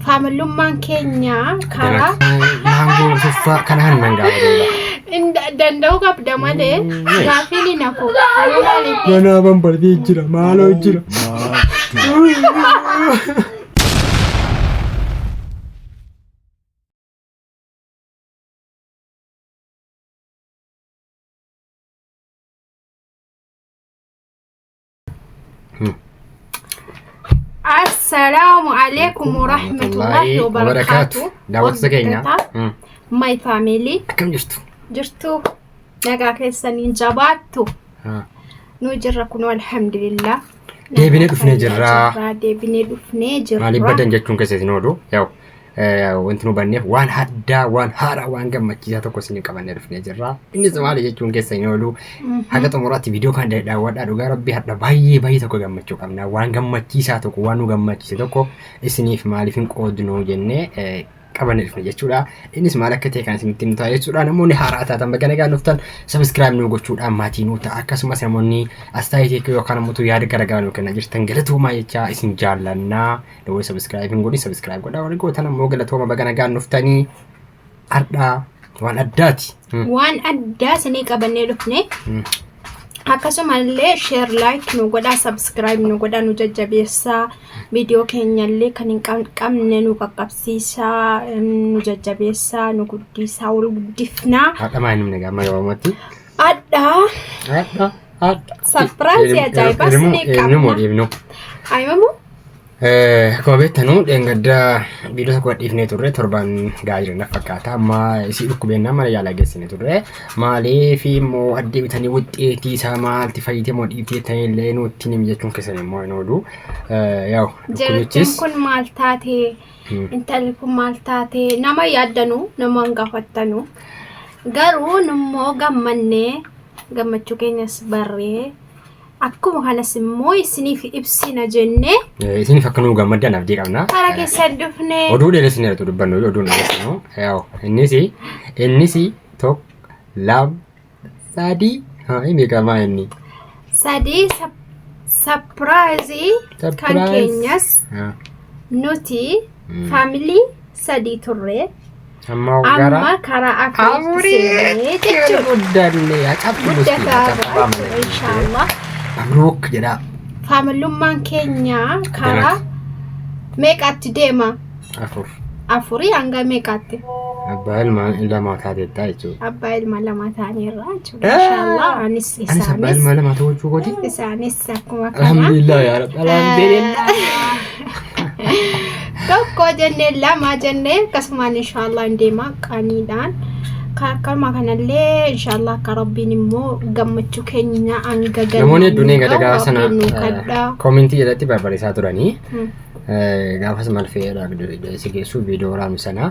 faamilummaan keenya karaa maangoo tuffa kanaan mangaadha. Danda'u qabda malee gaaffiin nako. Mana bambartii jira maaloo jira. السلام عليكم ورحمة الله وبركاته. دعوة سكينة. My family. كم جرتو؟ نجاك السنين جباتو. نوجر كنوا الحمد لله. ديبني دفني جرا. ديبني دفني جرا. مالي بدن جتون كسيتي نودو. ياو. وانتو بنيه وان حدا وان هارا وان جمّتي هاتو كسيني كمان دفني جرا. إني زمالي جتون كسيتي نودو. حاجة تمرات فيديو كان دعوات أدوغا ربي حدا باي تكو جمّتشو كمنا وان جمّتي ساتو وانو جمّتي تكو إسنيف مالي فين قودنو جنة كمان الفيديو جورا إنس مالك كان سمتين تاي جورا نموني حارات تام بجانا جان نفتن سبسكرايب نوجو جورا ماتينو تأكس ما سموني أستايتي كيو كان متو يارد كرجانو كنا جرت تنقلتو ما يجا اسم جالنا لو سبسكرايب نقولي سبسكرايب قد أوري قلت أنا موجلتو ما بجانا جان نفتني أردا وان أداتي وان أدات نيك أبني لفني akkasumallee share like nu godha subscribe nu godha nu jajjabeessa video keenya illee kan hin qabne nu qaqqabsiisa nu jajjabeessa nu guddisa wal guddifna adda maayinum nagaa maayawamatti adda surprise ajaa'iba ni qabna aymamu Kobettanu dengada video sakwa ifne turre torban gaajirna fakkaata amma isi dhukkubeenna mala yaala geessine turre maali fi mo adde bitani wuxxeeti isaa maalti fayyite mo dhiibtee ta'ellee nutti nim jechuun keessan immoo inoodu yaw dhukkubichis kun maal taate intalli kun maal taate nama yaaddanu nama hangafattanu garuu nummoo gammachuu keenyas barree akkuma kanas immoo isiniif ibsina jenne isiniif akka nu gammadan abdii qabna kara keessan dhufne oduu dheeresine tu dubbannu oduu dheeresinu yaw innisi tok lab sadi inni kama inni sadi surprise kan keenyas nuti family sadi turre amma kara afuri jechuudha inshallah Amruk jeda. Faamilummaan keenya karaa meeqatti deema? Afuri hanga meeqatti? Abbaa ilma lama taateetta jechuudha. Abbaa ilma lama taaneerra jechuudha. Inshallah anis abbaa ilma lama ta'uu gooti. Isaanis akkuma kana. Alhamdulillah yaa rabbi. Alhamdulillah. Tokko jennee lama jennee akkasumaan inshallah deema qaniidhaan. Kalma kanallee inshallah ka rabbiin immoo gammachuu keenya angagan namoonni duunee gadagaa sana commenti jedhatti barbaachisaa turanii gaafas malfeedha sigeessu viidiyoo waraanu sana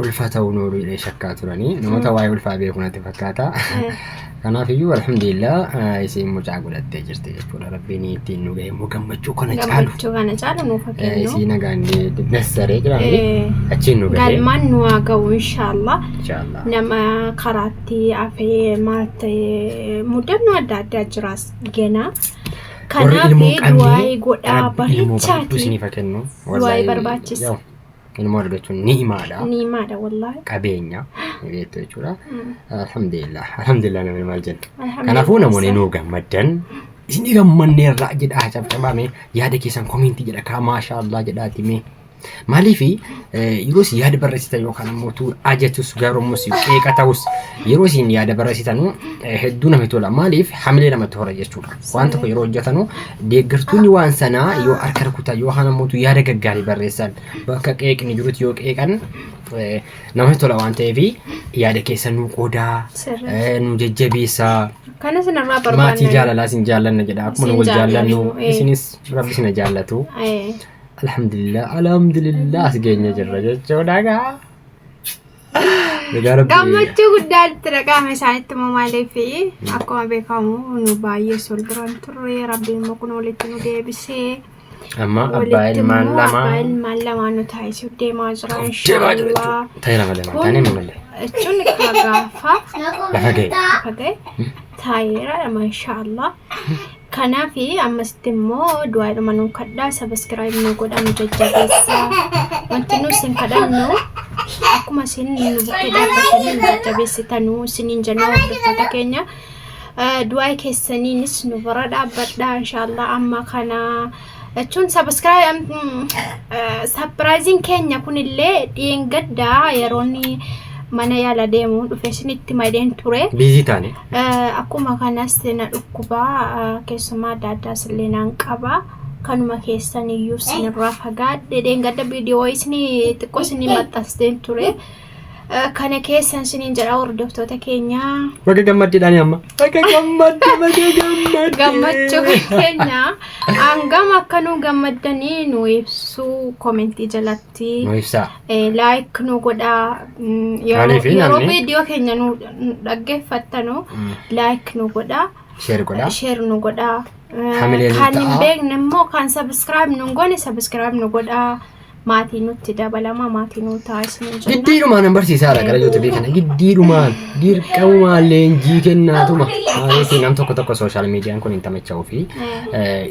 ulfa ta'uu nooduu jedhee shakkaa turanii namoota waa'ee ulfaa beeku natti fakkaata kanaaf iyyuu alhamdulillah isin mucaa godhattee jirti jechuudha rabbiin ittiin nu ga'e immoo gammachuu kana caalu nuuf kennu isin nagaannee nassaree jiraanii achiin nu ga'e galmaan nu haa ga'u inshallah nama karaatti afee maal ta'e mudannoo adda addaa jiraas gena kanaaf waa'ee godhaa bareechaati waa'ee barbaachisa ilmoo argachuun ni himaadha wallahi qabeenya beektu jechuudha alhamdulillah namni maal jenna kanaafuu namoonni nu gammadan isin gammanneerra jedhaa cabcabame yaada keessan commenti jedha ka maashaallah jedhaati mee maaliifi yeroo si yaada barreessitan yookaan ammoo ajatus gaarommus qeeqa ta'us yeroo isin yaada barreessitanu hedduu namatti tola maaliif hamilee namatti hora jechuudha waan tokko yeroo hojjetanu deeggartuuni waan sanaa yoo harka rukutaa yookaan ammoo yaada gaggaarii barreessan bakka qeeqni jirutti yoo qeeqan namatti tola waan ta'eef yaada keessan nu qoodaa nu jajjabeessaa kana sanarraa barbaanna maatii jaalalaa sin jaallanna jedha akkuma wal jaallannu isinis rabbi sina jaallatu alhamdulillah asgeenya jirra jechuudha gaa gammachuu guddaatti dhaqame isaanitti mamaalee fi akkuma beekamu nu baay'ee sol duran turre rabbiin immoo kun walitti nu deebisee amma abbaa ilmaan lama nu taasisuu deemaa jira inshallah taayira malee jechuun gaafa lafa ga'e taayira inshallah kanaaf ammas immoo du'aa dhumanuu kadhaa subscribe nu godhaa nu jajjabeessaa sin kadhannu akkuma isin nu bukkee dhaabbatanii nu jajjabeessitanuu isiniin jenna hordoftoota keenya du'aa keessaniinis nu bira dhaabbadhaa inshallah amma kana jechuun surprising keenya kunillee dhiyengaddaa yeroonni mana yaala deemu dhufe isinitti madeen ture busy taane akkuma kanas na dhukkubaa keessumaa adda illee naan qaba kanuma keessan iyyuu sinirraa fagaadhe dhiyengadda viidiyoo isni xiqqoo isni maxxansteen ture kana keessan isiniin jedha hordoftoota keenya baga gammaddiidhaan amma baga gammachuu keenya hangam akka nu gammaddanii nu ibsuu komentii jalatti nu ibsaa like nu godha yeroo viidiyoo keenya nu dhaggeeffattanu like nu godha share nu godha kan hin beekne immoo kan subscribe nu goone subscribe nu godha maatii nutti dabalama maatii nu taasisnu jenna giddiirumaan barsiisaadha gara YouTube kana giddiirumaan dirqamumaan leenjii kennaatuma maaliif nam tokko social media kun intamacha'uu fi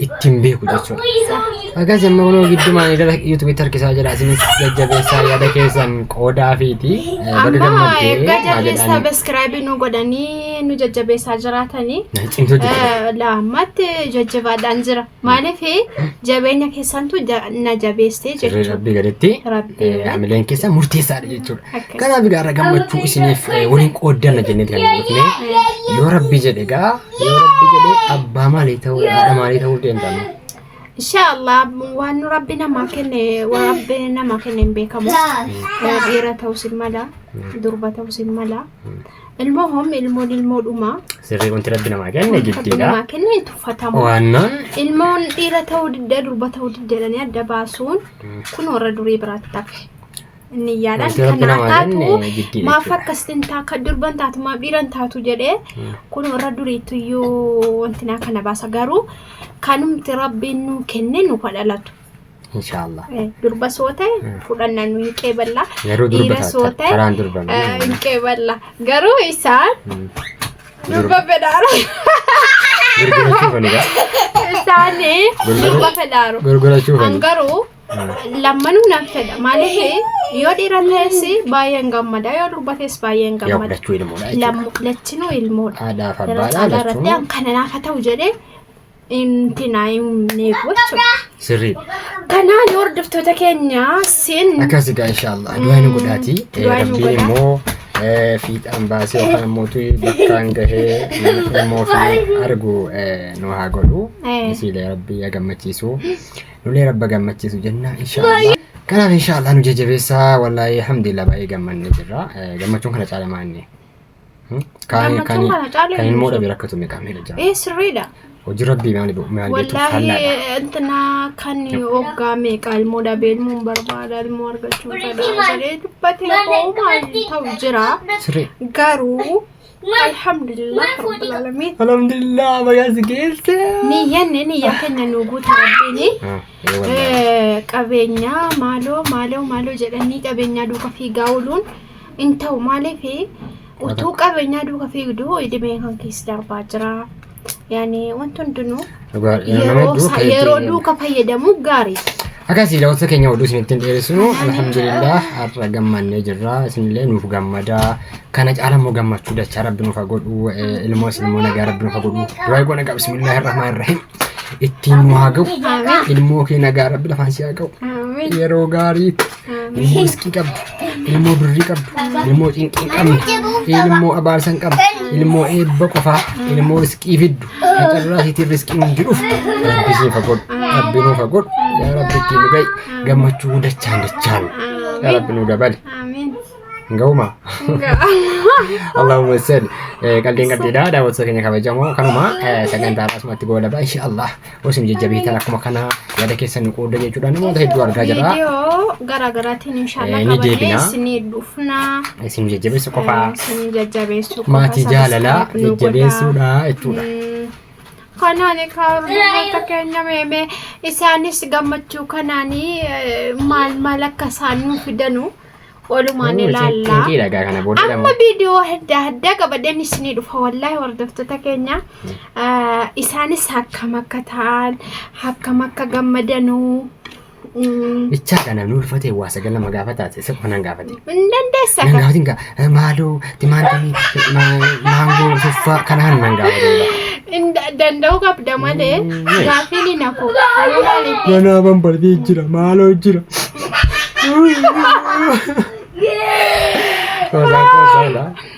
ittiin beeku jechuudha akkas amma kunoo giddumaan gara YouTube harkisaa jira isinis jajjabeessaa yaada keessan qoodaa fiiti baga gammaddee subscribe nu godhanii nu jajjabeessaa jiraatanii lammatti jajjabaadhaan jira maaliif jabeenya keessantu na jabeestee jechuudha Rabbi gaditti amileen keessa murteessaadha jechuudha. Kanaaf gara gammachuu isiniif waliin qooddanna jenneeti kan dhufne yoo Rabbi jedhe abbaa maalii ta'uu haadha maalii ta'uu deemtamu. Inshallah waan Rabbi namaa kenne hin beekamu dhiira ta'uu mala durba ta'uu mala ilmoodhuma sirrii wanti Rabbi namaa kenne giddiidha namaa kenne tuffatamu waannaan ilmoon dhiira ta'uu didde durba ta'uu diddeedhanii adda baasuun kun warra durii biraatti tafe inni yaadaan kana taatu maaf akkasiin taaka durban taatu maaf dhiiran taatu jedhee kun warra duriitu iyyuu wanti naa kana baasa garuu kanumti Rabbiin nu kenne nu kadhalatu inshallah durba soota fudhanna nu qeeballa dhiira soota karaan durban qeeballa garuu isaan durba fedhaara gurgurachuu faniga isaanii durba fedhaaru garuu lammanuu nan fedha maaliif yoo dhiira ta'es baay'een gammada yoo durba ta'es baay'een gammada lachinuu ilmoodha aadaaf abbaadha lachuun kana naafa ta'u jedhee intinaayim neegochu sirrii kanaan hordoftoota keenya sin akkasigaa inshallah du'aan godhaati rabbiin immoo fiixaan baasee yookaan immoo bakkaan gahee immoo fi argu nu haa godhu isiilee rabbii gammachiisu nulee rabba gammachiisu jenna inshallah kanaaf inshallah nu jajjabeessaa wallahi alhamdulillah baay'ee gammanne jirra gammachuun kana caala maanne kan ilmoo dhabe rakkatu meeqamee jira sirriidha hojii rabbii maali beektu wallahi intina kan oggaa meeqa ilmoo dhabee ilmoon barbaada ilmoo argachuu jedhee dubbatee maali ta'u jira garuu alhamdulillah rabbil alamin alhamdulillah bagas geesse niyya keenya nu guuta rabbiini qabeenya maaloo jedhanii qabeenya duuka fiigaa ooluun in ta'u maaliif utuu qabeenya duuka fiigduu idimee kan keessa darbaa jira yani wanti hundinuu yeroo duuka fayyadamu gaarii akkasii daawwattoota keenya oduu isinitti dhiyeessinu alhamdulillah har'a gammannee jirra isinillee nuuf gammadaa kana caala immoo gammachuu dachaa rabbi nuuf godhu ilmoos immoo nagaa rabbi nuuf godhu du'aa goona qaba bismillahir rahmaanir rahiim ittiin nu haa ga'u ilmoo kee nagaa rabbi lafaan si haa ga'u yeroo gaariitti ilmoo iskii qabdu ilmoo birrii qabdu ilmoo cinqii qabdu ilmoo abaarsan qabdu ilmoo eebba qofaa ilmoo iskii fiddu carraa siitiin riskiin hundi dhufu rabbi siif haa godhu rabbi nuuf haa godhu yaa rabbi ittiin nu ga'i gammachuu dachaan yaa rabbi nu dabale Gauma. Allahumma salli. Kaldeen qalbiidha daawwattoota keenya kabajamoo kanuma sagantaa asumatti goolaba inshallah osin jajjabeetan akkuma kana yaada keessan nu qooda jechuudha namoota hedduu argaa jirra. Viidiyoo garaagaraatiin inshallah qabannee isinii dhufna. Isin jajjabeessu qofaa. Isin jajjabeessu qofaa. Maatii jaalalaa jajjabeessuudha jechuudha. Kanaani kaawwata keenya meeme isaanis gammachuu kanaani maal akka isaan nuuf fidanu. Walumaan ilaalla. Amma viidiyoo adda qabadeen isinii dhufa wallahi hordoftoota keenya isaanis akkam akka ta'an akkam akka gammadanu Bicha kana nu ulfate waa sagal nama gaafataate isa qonan gaafate. Dandeessa Nan gaafatin ka maaloo timaantii maangoo suffa kanaan nan gaafate. Danda'uu qabda malee gaafiin na koo. Ganaa bambartee jira maaloo jira.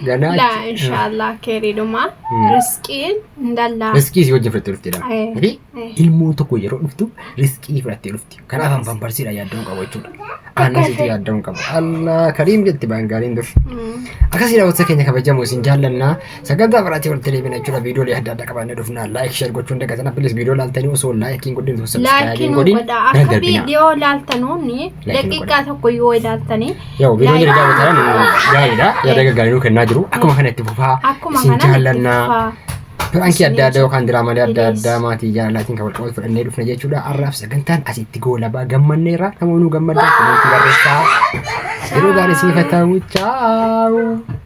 Ganaa. La inshallah keriduma riskiin ndalla. Riskii si wajjin fudhattee dhufte dha. Ilmoon tokko yeroo dhuftu riskii fudhattee dhufti. Kanaaf bambarsiidha yaaddoon qabu jechuudha. Aanasitti yaaddoon qabu. Allah kariim jetti baangaaliin dur. Akkasii daawwattoota keenya kabajamoo isin jaallannaa sagantaa biraatti walitti deebina jechuudha. Viidiyoolee adda addaa qabannee dhufnaa laayik sheer gochuun dagatan appilis viidiyoo laaltanii osoo laayikiin godhin osoo sabskaayibiin godhin akka viidiyoo laaltanuuni daqiiqaa tokko yoo ilaaltanii yoo viidiyoolee daawwatan gaariidha yaada gaggaarii kennaa jiru akkuma kana itti fufaa isin jaallannaa. Anki adda addaa yookaan diraamaa adda addaa maatii jaalalatiin kan walqabatu fudhannee dhufne jechuudha. Har'aaf sagantaan asitti goolabaa gammanneerra namoonni gammadan kunuunsi barreessaa yeroo gaarii siif haa ta'u. Ciao.